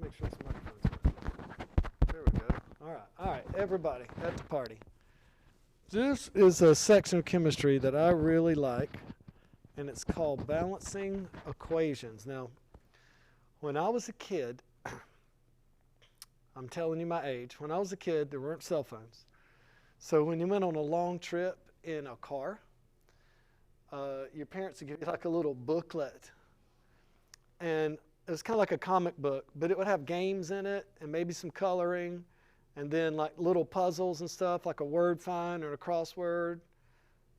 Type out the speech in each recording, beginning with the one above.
make sure this microphone's on. There we go. All right, everybody at the party. This is a section of chemistry that I really like, and it's called balancing equations. Now, when I was a kid, I'm telling you my age, when I was a kid, there weren't cell phones. So when you went on a long trip in a car, your parents would give you like a little booklet. And it was kind of like a comic book, but it would have games in it and maybe some coloring and then like little puzzles and stuff like a word find or a crossword.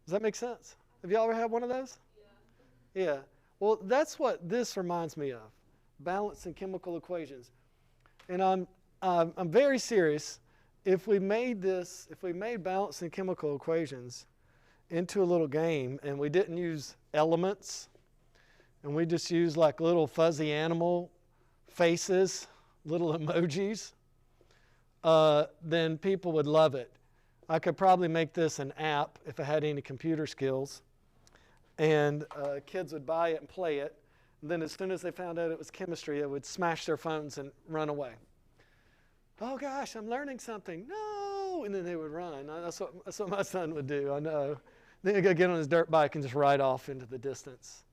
Does that make sense? Have you all ever had one of those? Yeah. Well, that's what this reminds me of, balancing chemical equations. And I'm very serious. If we made balancing chemical equations into a little game and we didn't use elements and we just used like little fuzzy animal faces, little emojis, then people would love it. I could probably make this an app if I had any computer skills, and kids would buy it and play it. And then as soon as they found out it was chemistry, they would smash their phones and run away. Oh gosh, I'm learning something. No! And then they would run. That's what my son would do, I know. Then he'd go get on his dirt bike and just ride off into the distance.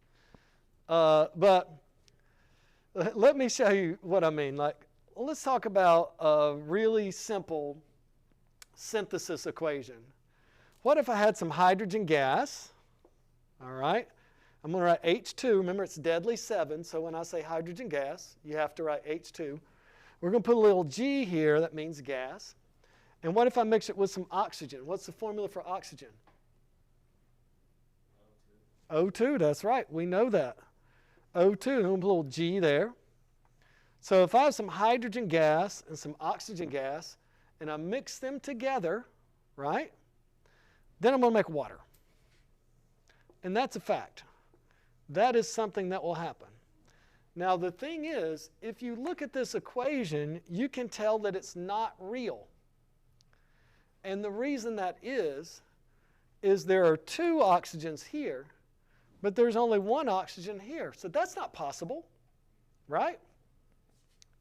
But let me show you what I mean. Like, let's talk about a really simple synthesis equation. What if I had some hydrogen gas? All right. I'm going to write H2. Remember, it's deadly 7, so when I say hydrogen gas, you have to write H2. We're going to put a little G here. That means gas. And what if I mix it with some oxygen? What's the formula for oxygen? O2. That's right. We know that. O2. And we'll put a little G there. So if I have some hydrogen gas and some oxygen gas, and I mix them together, right, then I'm going to make water. And that's a fact. That is something that will happen. Now the thing is, if you look at this equation, you can tell that it's not real. And the reason that is there are 2 oxygens here, but there's only 1 oxygen here. So that's not possible, right?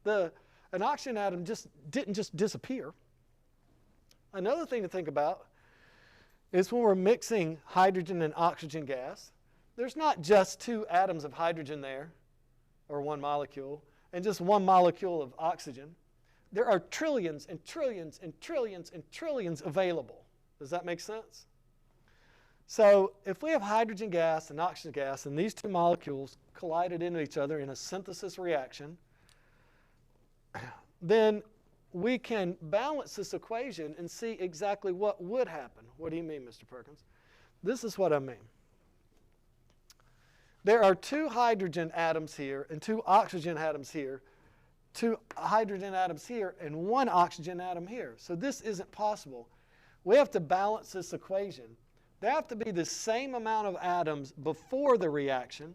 An oxygen atom didn't just disappear. Another thing to think about is when we're mixing hydrogen and oxygen gas, there's not just 2 atoms of hydrogen there, or 1 molecule, and just 1 molecule of oxygen. There are trillions and trillions and trillions and trillions available. Does that make sense? So if we have hydrogen gas and oxygen gas, and these 2 molecules collided into each other in a synthesis reaction, then we can balance this equation and see exactly what would happen. What do you mean, Mr. Perkins? This is what I mean. There are 2 hydrogen atoms here and 2 oxygen atoms here, 2 hydrogen atoms here, and 1 oxygen atom here. So this isn't possible. We have to balance this equation. There have to be the same amount of atoms before the reaction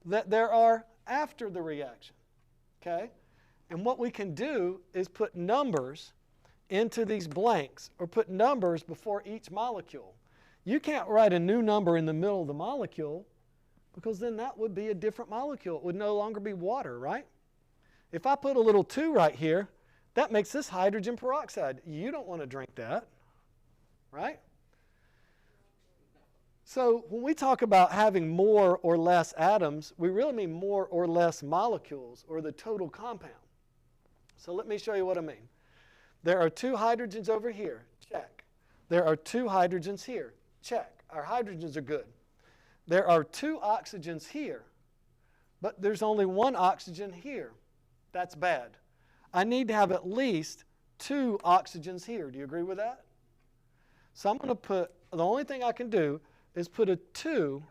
that there are after the reaction. Okay? And what we can do is put numbers into these blanks or put numbers before each molecule. You can't write a new number in the middle of the molecule because then that would be a different molecule. It would no longer be water, right? If I put a little 2 right here, that makes this hydrogen peroxide. You don't want to drink that, right? So when we talk about having more or less atoms, we really mean more or less molecules or the total compound. So let me show you what I mean. There are 2 hydrogens over here. Check. There are 2 hydrogens here. Check. Our hydrogens are good. There are 2 oxygens here, but there's only 1 oxygen here. That's bad. I need to have at least 2 oxygens here. Do you agree with that? So I'm going to put, the only thing I can do is put a 2,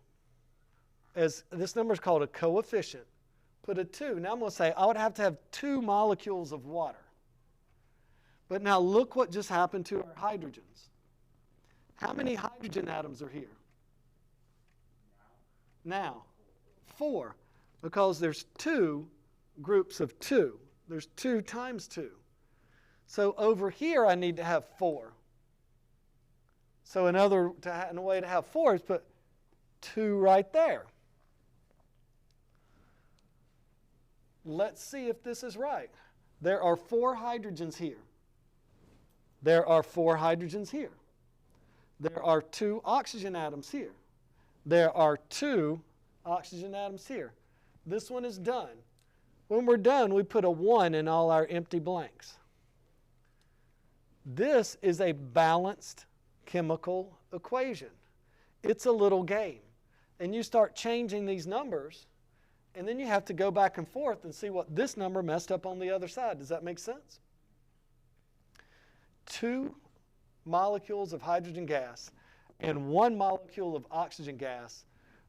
as this number is called a coefficient. Put a 2. Now I'm going to say I would have to have 2 molecules of water. But now look what just happened to our hydrogens. How many hydrogen atoms are here? Now, 4. Because there's 2 groups of 2. There's 2 times 2. So over here I need to have 4. So another way to have 4 is put 2 right there. Let's see if this is right. There are 4 hydrogens here. There are 4 hydrogens here. There are 2 oxygen atoms here. There are 2 oxygen atoms here. This one is done. When we're done, we put a 1 in all our empty blanks. This is a balanced chemical equation. It's a little game. And you start changing these numbers, and then you have to go back and forth and see what this number messed up on the other side. Does that make sense? 2 molecules of hydrogen gas and 1 molecule of oxygen gas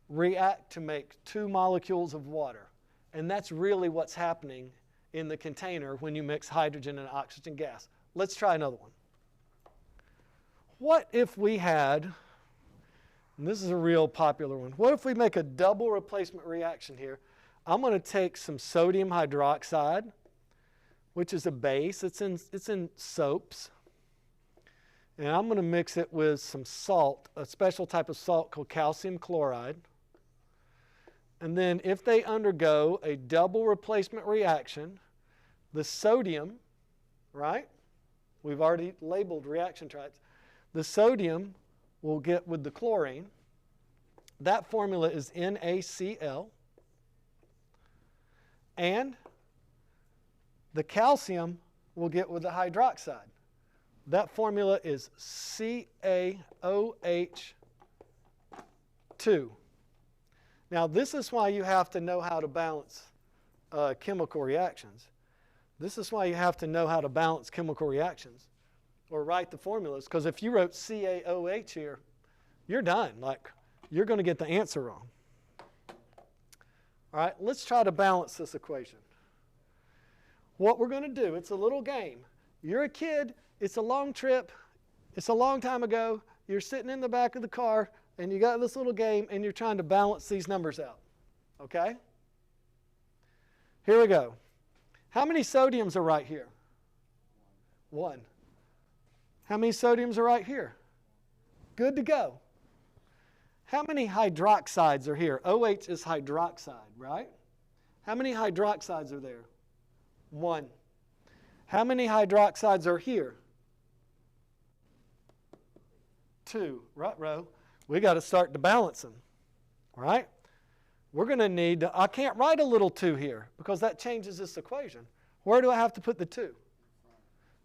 react to make 2 molecules of water. And that's really what's happening in the container when you mix hydrogen and oxygen gas. Let's try another one. What if we had, and this is a real popular one, what if we make a double replacement reaction here? I'm going to take some sodium hydroxide, which is a base. It's in soaps. And I'm going to mix it with some salt, a special type of salt called calcium chloride. And then if they undergo a double replacement reaction, the sodium, right? We've already labeled reaction types. The sodium will get with the chlorine. That formula is NaCl. And the calcium will get with the hydroxide. That formula is CaOH2. Now, this is why you have to know how to balance chemical reactions. This is why you have to know how to balance chemical reactions or write the formulas, because if you wrote CaOH here, you're done. Like, you're going to get the answer wrong. All right, let's try to balance this equation. What we're going to do, it's a little game. You're a kid, it's a long trip, it's a long time ago, you're sitting in the back of the car, and you got this little game, and you're trying to balance these numbers out. Okay? Here we go. How many sodiums are right here? 1. How many sodiums are right here? Good to go. How many hydroxides are here? OH is hydroxide, right? How many hydroxides are there? 1. How many hydroxides are here? 2. Right-ro. We got to start to balance them, right? We're going to need, I can't write a little 2 here because that changes this equation. Where do I have to put the 2?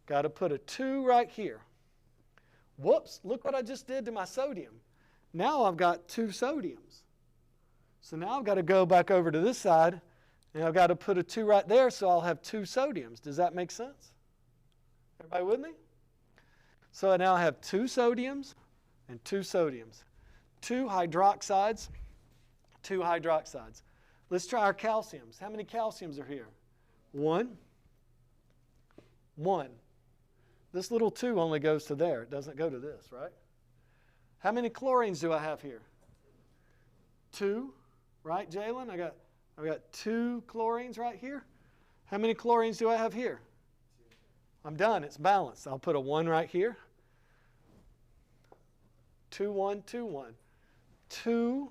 Got to put a 2 right here. Whoops, look what I just did to my sodium. Now I've got 2 sodiums. So now I've got to go back over to this side, and I've got to put a 2 right there, so I'll have 2 sodiums. Does that make sense? Everybody with me? So now I have 2 sodiums and 2 sodiums. 2 hydroxides, 2 hydroxides. Let's try our calciums. How many calciums are here? 1. 1. This little 2 only goes to there. It doesn't go to this, right? How many chlorines do I have here? 2, right, Jalen? I got 2 chlorines right here. How many chlorines do I have here? I'm done. It's balanced. I'll put a 1 right here. 2, 1, 2, 1. 2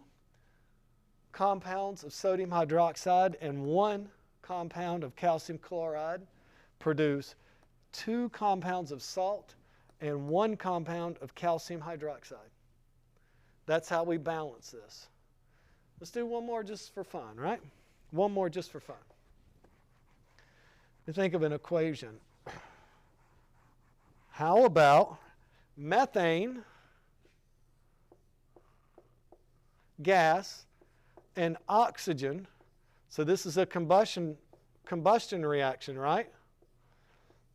compounds of sodium hydroxide and 1 compound of calcium chloride produce 2 compounds of salt and 1 compound of calcium hydroxide. That's how we balance this. Let's do one more just for fun, right? One more just for fun. You think of an equation. How about methane gas and oxygen? So this is a combustion reaction, right?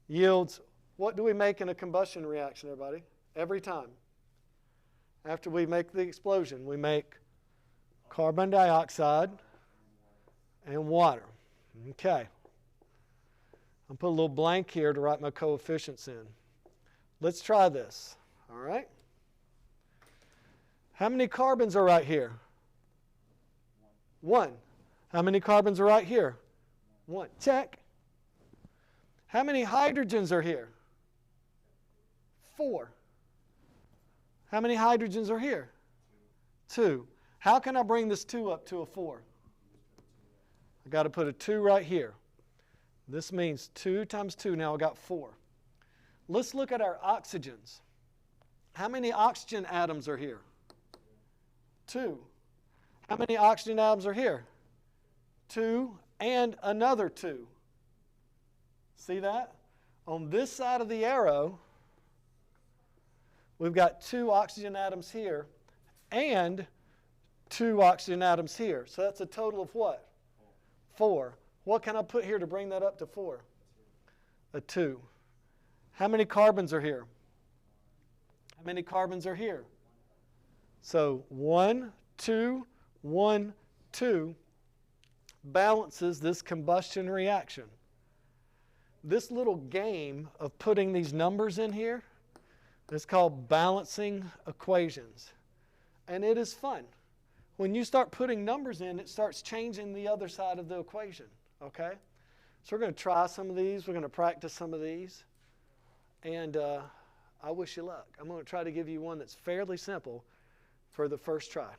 Yields, what do we make in a combustion reaction, everybody? Every time. After we make the explosion, we make carbon dioxide and water. Okay. I'll put a little blank here to write my coefficients in. Let's try this. All right? How many carbons are right here? 1. How many carbons are right here? 1. Check. How many hydrogens are here? 4. How many hydrogens are here? 2. How can I bring this 2 up to a 4? I got to put a 2 right here. This means 2 times 2. Now I got 4. Let's look at our oxygens. How many oxygen atoms are here? 2. How many oxygen atoms are here? 2 and another 2. See that? On this side of the arrow, we've got 2 oxygen atoms here and 2 oxygen atoms here. So that's a total of what? 4. What can I put here to bring that up to 4? A 2. How many carbons are here? How many carbons are here? So 1, 2, 1, 2 balances this combustion reaction. This little game of putting these numbers in here is called balancing equations. And it is fun. When you start putting numbers in, it starts changing the other side of the equation. Okay? So we're going to try some of these. We're going to practice some of these. And I wish you luck. I'm going to try to give you one that's fairly simple for the first try.